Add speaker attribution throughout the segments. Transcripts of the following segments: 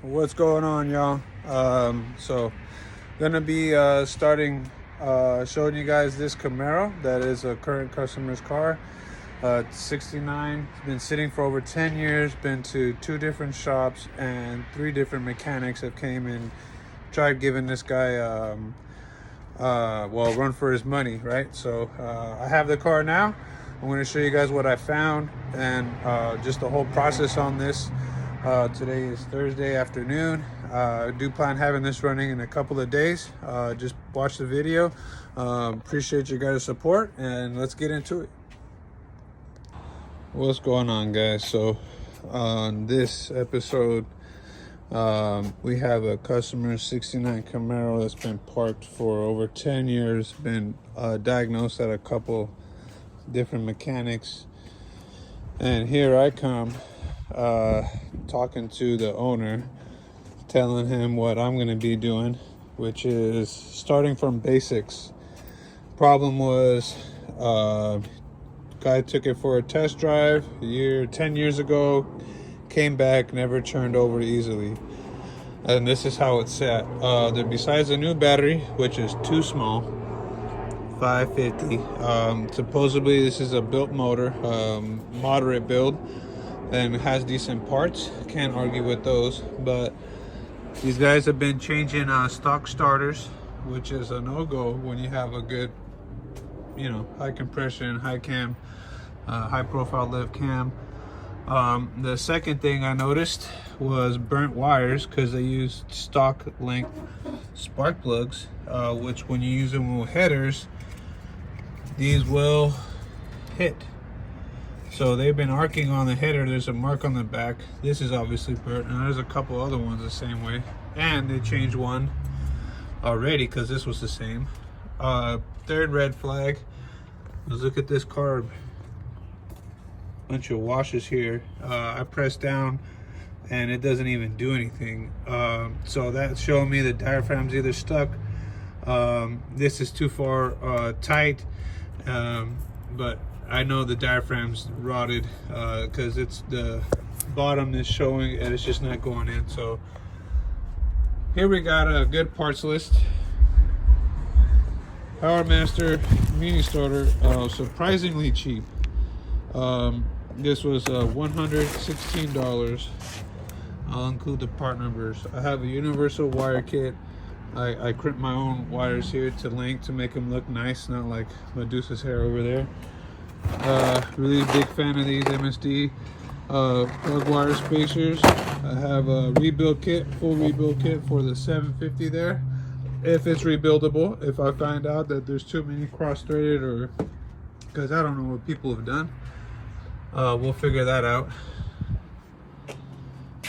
Speaker 1: What's going on, y'all? So gonna be starting showing you guys this Camaro that is a current customer's car. It's 69. It's been sitting for over 10 years. Been to 2 different shops and 3 different mechanics have came and tried giving this guy well, run for his money, right? So I have the car now. I'm going to show you guys what I found and just the whole process on this. Today is Thursday afternoon. I do plan having this running in a couple of days. Just watch the video. Appreciate you guys' support, and let's get into it. What's going on, guys? So on this episode, we have a customer 69 Camaro that's been parked for over 10 years, been diagnosed at a couple different mechanics, and here I come talking to the owner, telling him what I'm going to be doing, which is starting from basics. Problem was, guy took it for a test drive 10 years ago, came back, never turned over easily, and this is how it's set. Besides the new battery, which is too small, 550, supposedly this is a built motor, moderate build, and has decent parts. Can't argue with those, but these guys have been changing stock starters, which is a no-go when you have a good, high compression, high cam, high profile lift cam. The second thing I noticed was burnt wires, because they used stock length spark plugs, which when you use them with headers, these will hit. So they've been arcing on the header. There's a mark on the back. This is obviously burnt, and there's a couple other ones the same way. And they changed one already because this was the same. Third red flag. Let's look at this carb. Bunch of washes here. I pressed down and it doesn't even do anything. So that's showing me the diaphragm's either stuck. This is too far tight, but I know the diaphragm's rotted because it's the bottom is showing and it's just not going in. So here we got a good parts list. Powermaster mini starter, surprisingly cheap. This was $116. I'll include the part numbers. I have a universal wire kit. I crimp my own wires here to length to make them look nice, not like Medusa's hair over there. Really big fan of these MSD plug wire spacers. I have a rebuild kit, full rebuild kit for the 750 there, if it's rebuildable. If I find out that there's too many cross-threaded, or because I don't know what people have done, we'll figure that out.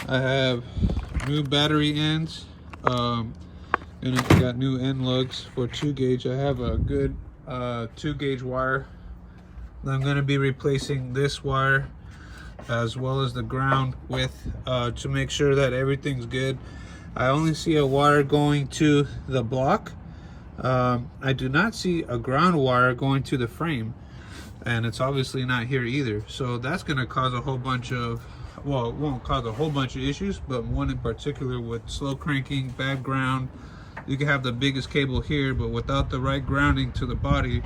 Speaker 1: I have new battery ends, and I got new end lugs for 2 gauge. I have a good 2 gauge wire. I'm going to be replacing this wire as well as the ground with to make sure that everything's good. I only see a wire going to the block. I do not see a ground wire going to the frame, and it's obviously not here either. So that's going to cause a whole bunch of, well, it won't cause a whole bunch of issues, but one in particular with slow cranking, bad ground. You can have the biggest cable here, but without the right grounding to the body,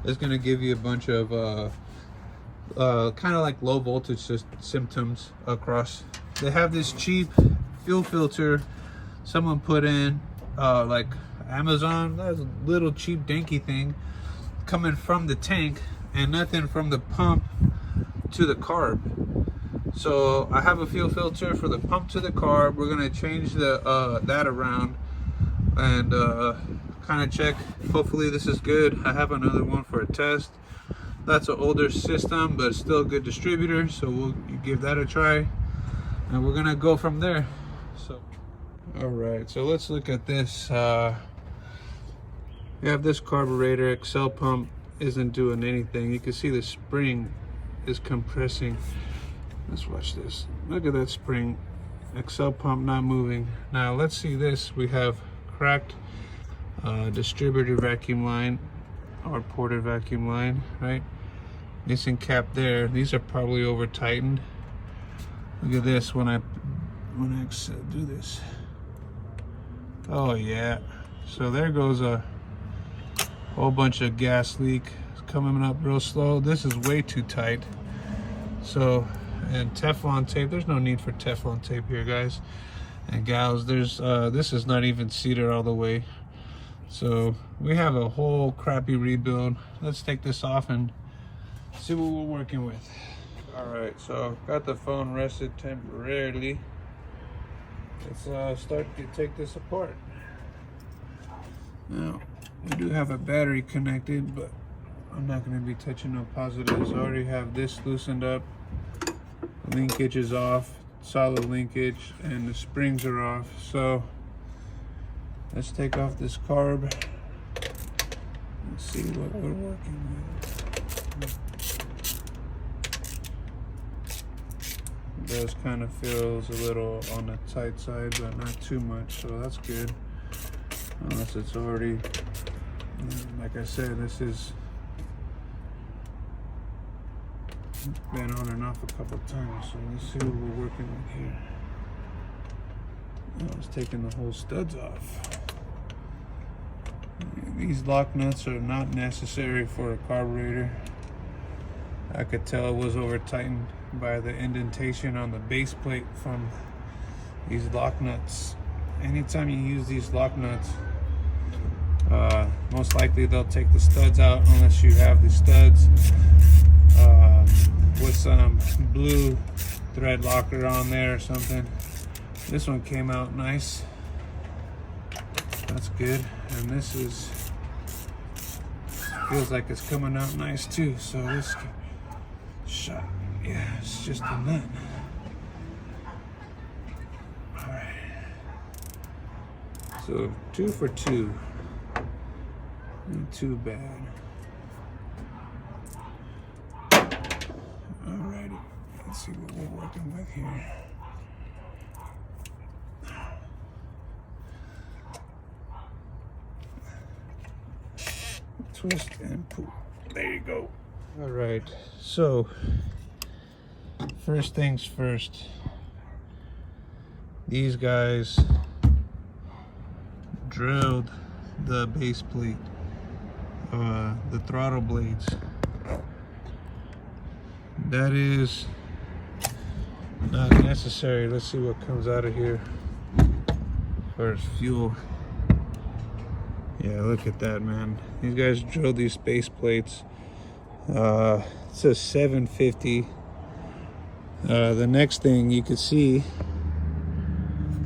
Speaker 1: it's going to give you a bunch of kind of like low voltage symptoms across. They have this cheap fuel filter someone put in, like Amazon. That's a little cheap dinky thing coming from the tank and nothing from the pump to the carb. So I have a fuel filter for the pump to the carb. We're going to change the that around and kind of check. Hopefully this is good. I have another one for a test. That's an older system, but still a good distributor, so we'll give that a try, and we're gonna go from there. So all right, so let's look at this. We have this carburetor. Excel pump isn't doing anything. You can see the spring is compressing. Let's watch this. Look at that spring. Excel pump not moving. Now let's see this. We have cracked distributor vacuum line or ported vacuum line, right? Missing cap there. These are probably over tightened. Look at this. When I when I do this. Oh yeah, so there goes a whole bunch of gas leak. It's coming up real slow. This is way too tight. So, and Teflon tape, there's no need for Teflon tape here, guys and gals. There's this is not even seated all the way. So we have a whole crappy rebuild. Let's take this off and see what we're working with. All right, so got the phone rested temporarily. Let's start to take this apart. Now, we do have a battery connected, but I'm not going to be touching no positives. I already have this loosened up. The linkage is off, solid linkage, and the springs are off. So let's take off this carb. Let's see what we're working with. It does kind of feels a little on the tight side, but not too much, so that's good. Unless it's already, like I said, this is been on and off a couple times. So let's see what we're working with here. I was taking the whole studs off. These lock nuts are not necessary for a carburetor. I could tell it was over tightened by the indentation on the base plate from these lock nuts. Anytime you use these lock nuts, most likely they'll take the studs out unless you have the studs with some blue thread locker on there or something. This one came out nice. That's good. And this is feels like it's coming out nice too. So this shot, yeah, it's just a nut. All right. So 2 for 2. Not too bad. Alrighty, let's see what we're working with here. Twist and pull. There you go. Alright, so first things first. These guys drilled the base plate. The throttle blades. That is not necessary. Let's see what comes out of here for fuel. Yeah, look at that, man. These guys drilled these base plates. It says 750. The next thing you can see,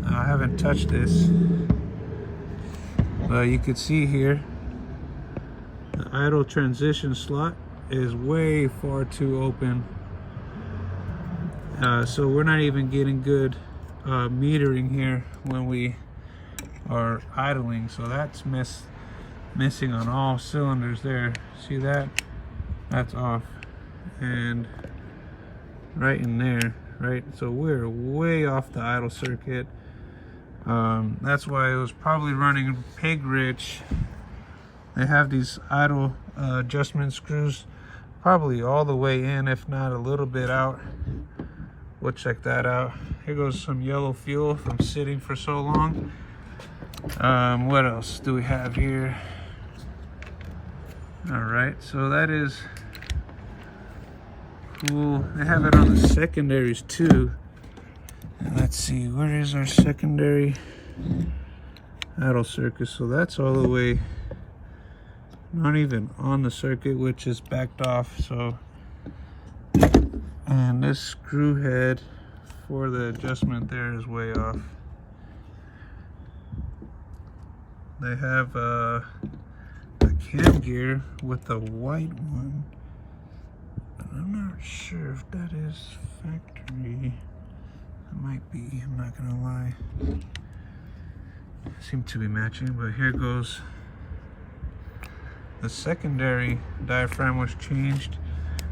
Speaker 1: I haven't touched this, but you can see here the idle transition slot is way far too open, so we're not even getting good metering here when we are idling. So that's missing on all cylinders there. See that? That's off, and right in there, right? So we're way off the idle circuit. That's why it was probably running pig rich. They have these idle adjustment screws probably all the way in, if not a little bit out. We'll check that out. Here goes some yellow fuel from sitting for so long. What else do we have here? All right, so that is cool. They have it on the secondaries too. And let's see, where is our secondary idle circuit? So that's all the way, not even on the circuit, which is backed off. So, and this screw head for the adjustment there is way off. They have a cam gear with the white one. I'm not sure if that is factory. It might be, I'm not gonna lie. Seem to be matching, but here goes. The secondary diaphragm was changed,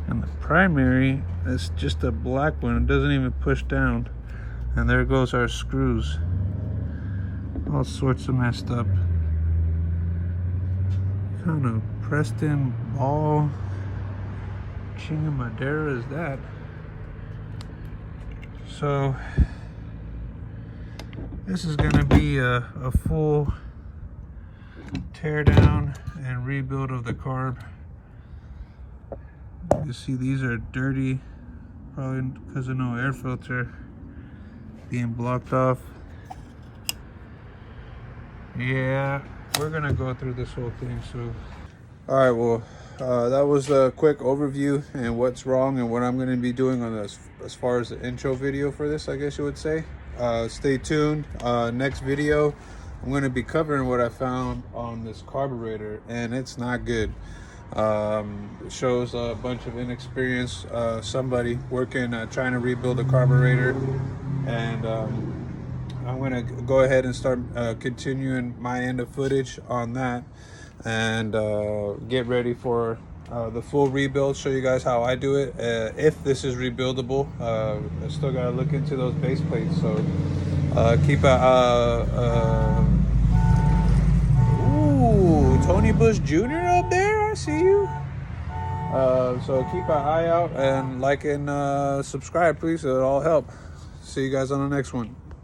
Speaker 1: and the primary is just a black one. It doesn't even push down. And there goes our screws. All sorts of messed up. Kind of pressed in ball Chinga Madera is that? So This is gonna be a full tear down and rebuild of the carb. You see these are dirty, probably because of no air filter being blocked off. Yeah, we're gonna go through this whole thing. So all right, well, that was a quick overview and what's wrong and what I'm going to be doing on this as far as the intro video for this, I guess you would say. Stay tuned. Next video, I'm going to be covering what I found on this carburetor, and it's not good. It shows a bunch of inexperienced somebody working trying to rebuild a carburetor, and I'm going to go ahead and start continuing my end of footage on that, and get ready for the full rebuild, show you guys how I do it, if this is rebuildable. I still gotta look into those base plates, so keep a ooh, Tony Bush Jr. up there, I see you. So keep an eye out and like and subscribe, please. It'll all help. See you guys on the next one.